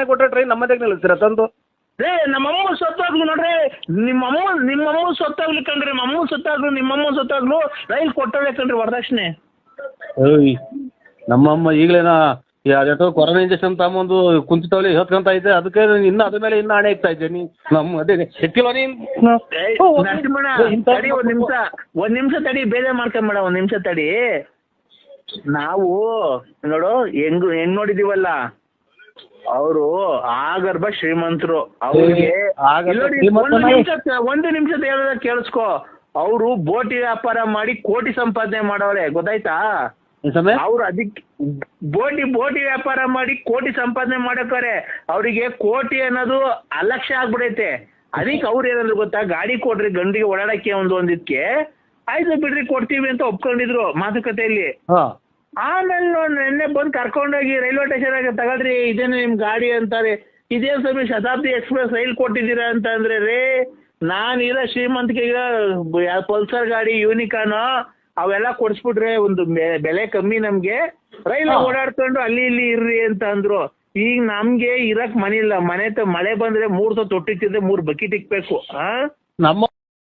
ಕೊಟ್ಟರೆ ಟ್ರೈನ್ ನಮ್ಮದೇ ನಿಲ್ಲಿಸ್ತೀರಾ ತಂದು? ರೇ ನಮ್ಮಮ್ಮ ಸತ್ತಾಗ್ಲು ನೋಡ್ರಿ, ನಿಮ್ಮಮ್ಮ ಸತ್ತಾಗ್ಲಿ ಕಣ್ರಿ, ನಮ್ಮಮ್ಮ ಸತ್ತಾಗ್ಲು ನಿಮ್ಮಮ್ಮ ಸತ್ತಾಗ್ಲು ರೈಲ್ ಕೊಟ್ಟಳೆ ಕಣ್ರಿ ವರದಕ್ಷಿಣೆ. ನಮ್ಮಮ್ಮ ಈಗಲೇನ ಅದೇಟೋ ಕೊರೋನಾ ಇಂಜೆಕ್ಷನ್ ತಗೊಂಬಂದು ಕುಂತಿತವಲ್ಲಿ ಹೇಳ್ಕೊಂತ ಇದ್ದೆ, ಅದಕ್ಕೆ ಇನ್ನು ಅದ್ರ ಮೇಲೆ ಇನ್ನು ಹಣೆ ಇಕ್ತಾ ಇದ್ದೆ. ನಮ್ಮ ಅದೇ ಸಿಕ್ಕಿಲ್ವ ನೀನು? ನರಸಿಂಹಣ್ಣ ತಡಿ ಒಂದ್ ನಿಮಿಷ ತಡಿ, ಬೇಜಾರ್ ಮಾಡ್ಕೊಂಬೇಡ, ಒಂದ್ ನಿಮಿಷ ತಡಿ. ನಾವು ನೋಡು ಹೆಂಗ್ ನೋಡಿದೀವಲ್ಲ, ಅವರು ಆಗರ್ಭ ಶ್ರೀಮಂತರು. ಅವ್ರಿಗೆ ಒಂದು ನಿಮಿಷ ಹೇಳೋದ ಕೇಳಿಸ್ಕೊ. ಅವರು ಬೋಟಿ ವ್ಯಾಪಾರ ಮಾಡಿ ಕೋಟಿ ಸಂಪಾದನೆ ಮಾಡವ್ರೆ, ಗೊತ್ತಾಯ್ತಾ? ಅವ್ರು ಅದಕ್ಕೆ ಬೋಟಿ ವ್ಯಾಪಾರ ಮಾಡಿ ಕೋಟಿ ಸಂಪಾದನೆ ಮಾಡಕ್ಕಾರೆ. ಅವರಿಗೆ ಕೋಟಿ ಅನ್ನೋದು ಅಲಕ್ಷ್ಯ ಆಗ್ಬಿಡೈತೆ. ಅದಕ್ಕೆ ಅವ್ರು ಏನಂದ್ರು ಗೊತ್ತಾ, ಗಾಡಿ ಕೊಡ್ರಿ ಗಂಡಿಗೆ ಓಡಾಡಕ್ಕೆ ಒಂದಿದ್ಕೆ, ಆಯ್ತು ಬಿಡ್ರಿ ಕೊಡ್ತೀವಿ ಅಂತ ಒಪ್ಕೊಂಡಿದ್ರು ಮಾತುಕತೆಯಲ್ಲಿ. ಆಮೇಲೆ ನೆನ್ನೆ ಬಂದು ಕರ್ಕೊಂಡೋಗಿ ರೈಲ್ವೆ ಸ್ಟೇಷನ್ ಆಗಿ ತಗೊಳ್ರಿ ಇದೇನು ನಿಮ್ ಗಾಡಿ ಅಂತಾರೆ. ಇದೇನು ಸ್ವಾಮಿ ಶತಾಬ್ದಿ ಎಕ್ಸ್ಪ್ರೆಸ್ ರೈಲ್ ಕೊಟ್ಟಿದ್ದೀರಾ ಅಂತ ಅಂದ್ರೆ, ರೇ ನಾನಿರೋ ಶ್ರೀಮಂತಿಗೆ ಈಗ ಪಲ್ಸರ್ ಗಾಡಿ ಯೂನಿಕಾನ್ ಅವೆಲ್ಲ ಕೊಡಿಸ್ಬಿಟ್ರೆ ಒಂದು ಬೆಲೆ ಕಮ್ಮಿ ನಮ್ಗೆ, ರೈಲ್ ಓಡಾಡ್ಕೊಂಡು ಅಲ್ಲಿ ಇಲ್ಲಿ ಇರ್ರಿ ಅಂತ ಅಂದ್ರು. ಈಗ ನಮ್ಗೆ ಇರಕ್ ಮನೆ ಇಲ್ಲ, ಮಳೆ ಬಂದ್ರೆ 3 ತೊಟ್ಟಿಕ್ತಿದ್ರೆ 3 ಬಕೆಟ್ ಇಕ್ಬೇಕು. ನಮ್ಮ